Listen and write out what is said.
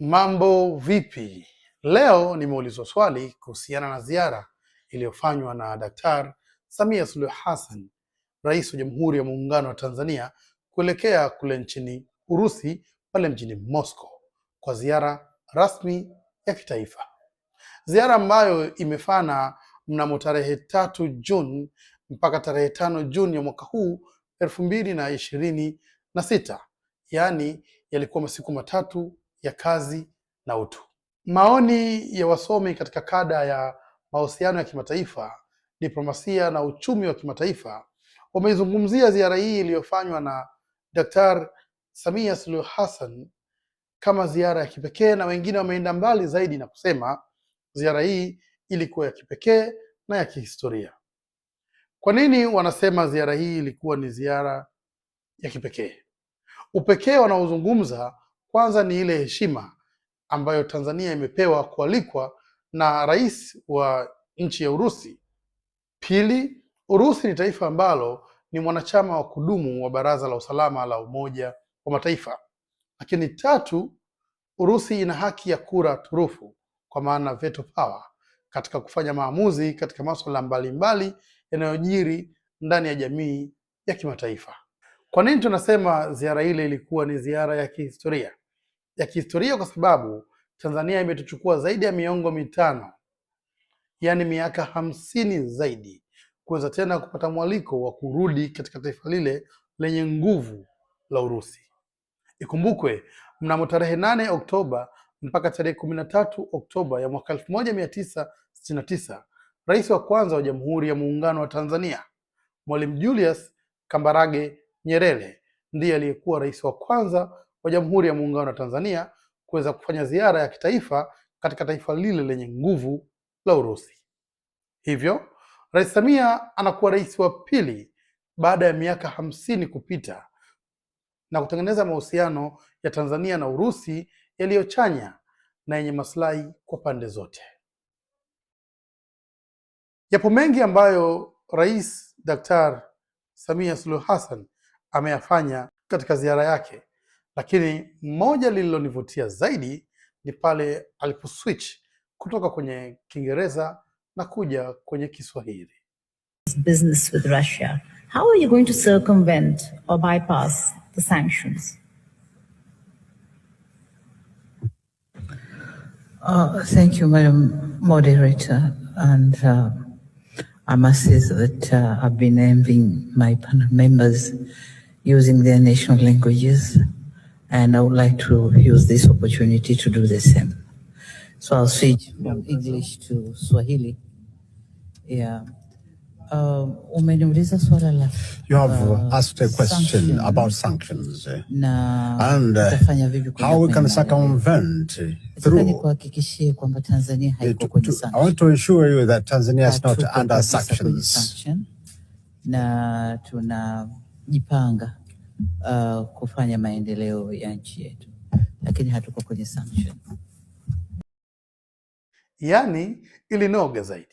Mambo vipi? Leo nimeulizwa swali kuhusiana na ziara iliyofanywa na Daktari Samia Suluhu Hassan, Rais wa Jamhuri ya Muungano wa Tanzania, kuelekea kule nchini Urusi pale mjini Moscow kwa ziara rasmi ya kitaifa. Ziara ambayo imefana mnamo tarehe 3 Juni mpaka tarehe 5 Juni ya mwaka huu 2026. Yaani yalikuwa masiku matatu ya kazi na utu. Maoni ya wasomi katika kada ya mahusiano ya kimataifa, diplomasia na uchumi wa kimataifa wameizungumzia ziara hii iliyofanywa na Daktari Samia Suluhu Hassan kama ziara ya kipekee, na wengine wameenda mbali zaidi na kusema ziara hii ilikuwa ya kipekee na ya kihistoria. Kwa nini wanasema ziara hii ilikuwa ni ziara ya kipekee? Upekee wanaozungumza kwanza ni ile heshima ambayo Tanzania imepewa kualikwa na rais wa nchi ya Urusi. Pili, Urusi ni taifa ambalo ni mwanachama wa kudumu wa Baraza la Usalama la Umoja wa Mataifa. Lakini tatu, Urusi ina haki ya kura turufu, kwa maana veto power, katika kufanya maamuzi katika masuala mbalimbali yanayojiri ndani ya jamii ya kimataifa. Kwa nini tunasema ziara ile ilikuwa ni ziara ya kihistoria? Ya kihistoria kwa sababu Tanzania imetuchukua zaidi ya miongo mitano, yaani miaka 50 zaidi, kuweza tena kupata mwaliko wa kurudi katika taifa lile lenye nguvu la Urusi. Ikumbukwe mnamo tarehe 8 Oktoba mpaka tarehe 13 Oktoba ya mwaka 1969, rais wa kwanza wa Jamhuri ya Muungano wa Tanzania, Mwalimu Julius Kambarage Nyerere, ndiye aliyekuwa rais wa kwanza wa Jamhuri ya Muungano wa Tanzania kuweza kufanya ziara ya kitaifa katika taifa lile lenye nguvu la Urusi. Hivyo, Rais Samia anakuwa rais wa pili baada ya miaka 50 kupita na kutengeneza mahusiano ya Tanzania na Urusi yaliyochanya na yenye maslahi kwa pande zote. Yapo mengi ambayo Rais Daktari Samia Suluhu Hassan ameyafanya katika ziara yake, lakini moja lililonivutia zaidi ni pale aliposwitch kutoka kwenye Kiingereza na kuja kwenye Kiswahili. Business with Russia. How are you going to circumvent or bypass the sanctions? Thank you, Madam Moderator. And I must say that I've been envying my panel members using their national languages, and I would like to use this opportunity to do the same. So I'll switch from English to Swahili. Yeah. You have asked a question about sanctions and how we can circumvent through. I want to assure you that Tanzania is not under sanctions. Na tunajipanga kufanya maendeleo ya nchi yetu, lakini hatuko kwenye sanction. Yaani ilinoga zaidi.